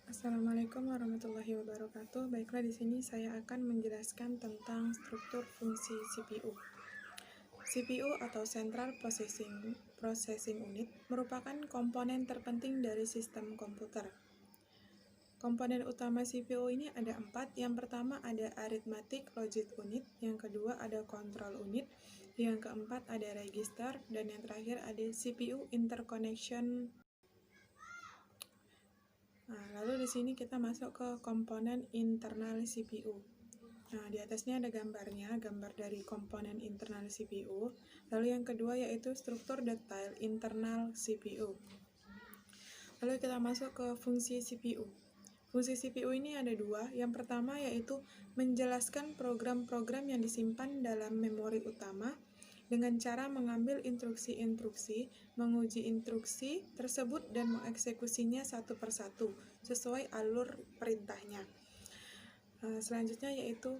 Assalamualaikum warahmatullahi wabarakatuh. Baiklah, di sini saya akan menjelaskan tentang struktur fungsi CPU. CPU atau Central Processing Unit merupakan komponen terpenting dari sistem komputer. Komponen utama CPU ini ada 4. Yang pertama ada Arithmetic Logic Unit, yang kedua ada Control Unit, yang keempat ada Register, dan yang terakhir ada CPU Interconnection. Nah, lalu di sini kita masuk ke komponen internal CPU. Nah, di atasnya ada gambarnya, gambar dari komponen internal CPU. Lalu yang kedua yaitu struktur detail internal CPU. Lalu kita masuk ke fungsi CPU. Fungsi CPU ini ada dua. Yang pertama yaitu menjelaskan program-program yang disimpan dalam memori utama dengan cara mengambil instruksi-instruksi, menguji instruksi tersebut dan mengeksekusinya satu persatu sesuai alur perintahnya. Selanjutnya yaitu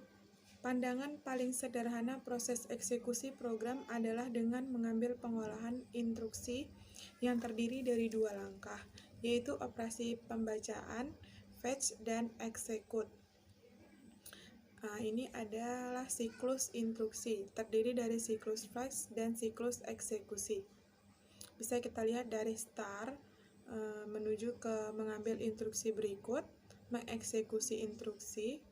pandangan paling sederhana proses eksekusi program adalah dengan mengambil pengolahan instruksi yang terdiri dari dua langkah, yaitu operasi pembacaan, fetch, dan execute. Nah, ini adalah siklus instruksi, terdiri dari siklus fetch dan siklus eksekusi. Bisa kita lihat dari start menuju ke mengambil instruksi berikut, mengeksekusi instruksi,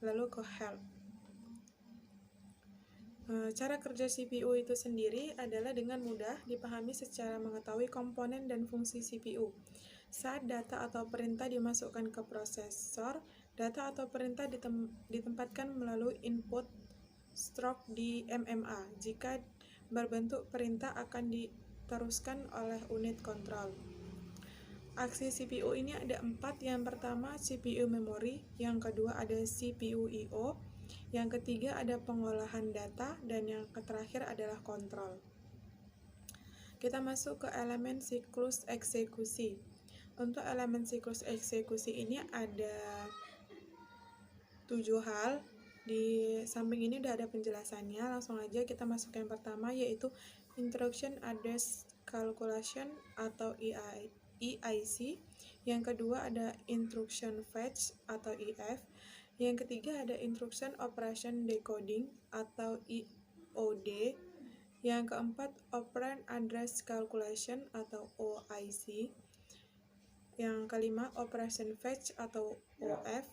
lalu ke help. Cara kerja CPU itu sendiri adalah dengan mudah dipahami secara mengetahui komponen dan fungsi CPU. Saat data atau perintah dimasukkan ke prosesor, data atau perintah ditempatkan melalui input stroke di MMA. Jika berbentuk perintah akan diteruskan oleh unit kontrol. Aksi CPU ini ada 4. Yang pertama CPU memori, yang kedua ada CPU I/O, yang ketiga ada pengolahan data, dan yang terakhir adalah kontrol. Kita masuk ke elemen siklus eksekusi. Untuk elemen siklus eksekusi ini ada 7 hal. Di samping ini udah ada penjelasannya. Langsung aja kita masuk ke yang pertama yaitu Instruction Address Calculation atau EIC. Yang kedua ada Instruction Fetch atau IF. Yang ketiga ada Instruction Operation Decoding atau IOD. Yang keempat Operand Address Calculation atau OIC. Yang kelima Operation Fetch atau OF.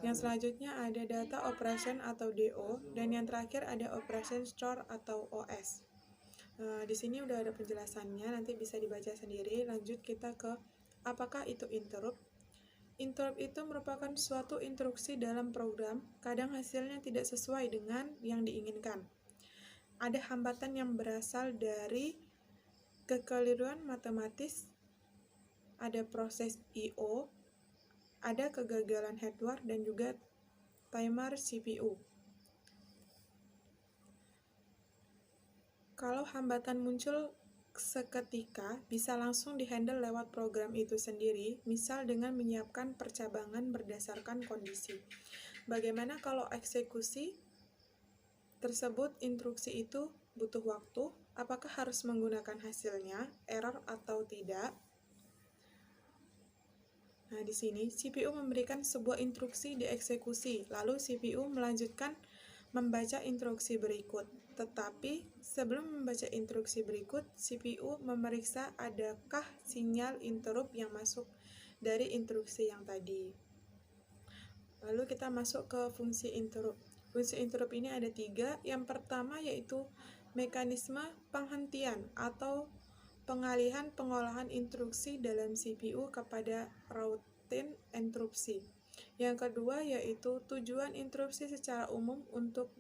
Yang selanjutnya ada Data Operation atau DO, dan yang terakhir ada Operation Store atau OS. Di sini udah ada penjelasannya, nanti bisa dibaca sendiri. Lanjut kita ke apakah itu interrupt. Interrupt itu merupakan suatu instruksi dalam program, kadang hasilnya tidak sesuai dengan yang diinginkan. Ada hambatan yang berasal dari kekeliruan matematis, ada proses I/O, ada kegagalan hardware, dan juga timer CPU. Kalau hambatan muncul seketika, bisa langsung dihandle lewat program itu sendiri, misal dengan menyiapkan percabangan berdasarkan kondisi. Bagaimana kalau eksekusi tersebut instruksi itu butuh waktu? Apakah harus menggunakan hasilnya, error atau tidak? Nah, di sini CPU memberikan sebuah instruksi dieksekusi, lalu CPU melanjutkan membaca instruksi berikut. Tetapi sebelum membaca instruksi berikut, CPU memeriksa adakah sinyal interrupt yang masuk dari instruksi yang tadi. Lalu kita masuk ke fungsi interrupt. Fungsi interrupt ini ada 3. Yang pertama yaitu mekanisme penghentian atau pengalihan pengolahan instruksi dalam CPU kepada routine interupsi. Yang kedua yaitu tujuan interupsi secara umum untuk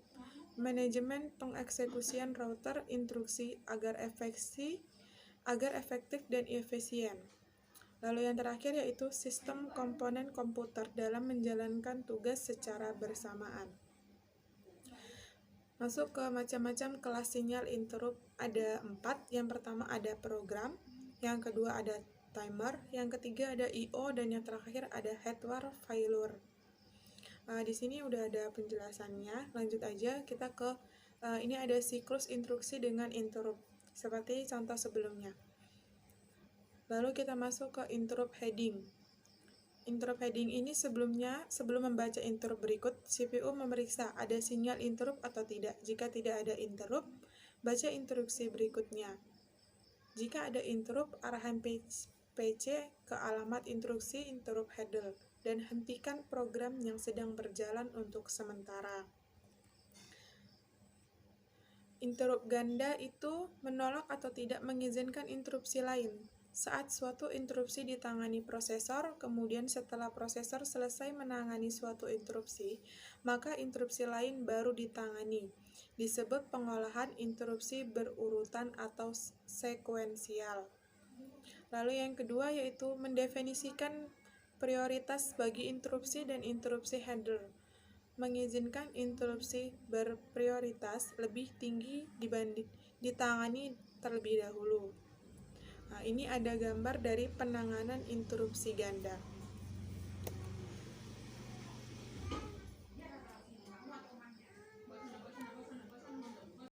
manajemen pengeksekusian router instruksi agar efektif dan efisien. Lalu yang terakhir yaitu sistem komponen komputer dalam menjalankan tugas secara bersamaan. Masuk ke macam-macam kelas sinyal interrupt, ada 4. Yang pertama ada program, yang kedua ada timer, yang ketiga ada I/O, dan yang terakhir ada hardware failure. Di sini udah ada penjelasannya. Lanjut aja kita ke ini ada siklus instruksi dengan interrupt seperti contoh sebelumnya. Lalu kita masuk ke interrupt heading. Interrupt heading ini sebelum membaca interrupt berikut, CPU memeriksa ada sinyal interrupt atau tidak. Jika tidak ada interrupt, baca instruksi berikutnya. Jika ada interrupt, arahan PC ke alamat instruksi interrupt handle dan hentikan program yang sedang berjalan untuk sementara. Interrupt ganda itu menolak atau tidak mengizinkan interupsi lain. Saat suatu interupsi ditangani prosesor, kemudian setelah prosesor selesai menangani suatu interupsi, maka interupsi lain baru ditangani. Disebut pengolahan interupsi berurutan atau sekuensial. Lalu yang kedua yaitu mendefinisikan prioritas bagi interupsi dan interupsi handler. Mengizinkan interupsi berprioritas lebih tinggi dibanding ditangani terlebih dahulu. Nah, ini ada gambar dari penanganan interupsi ganda.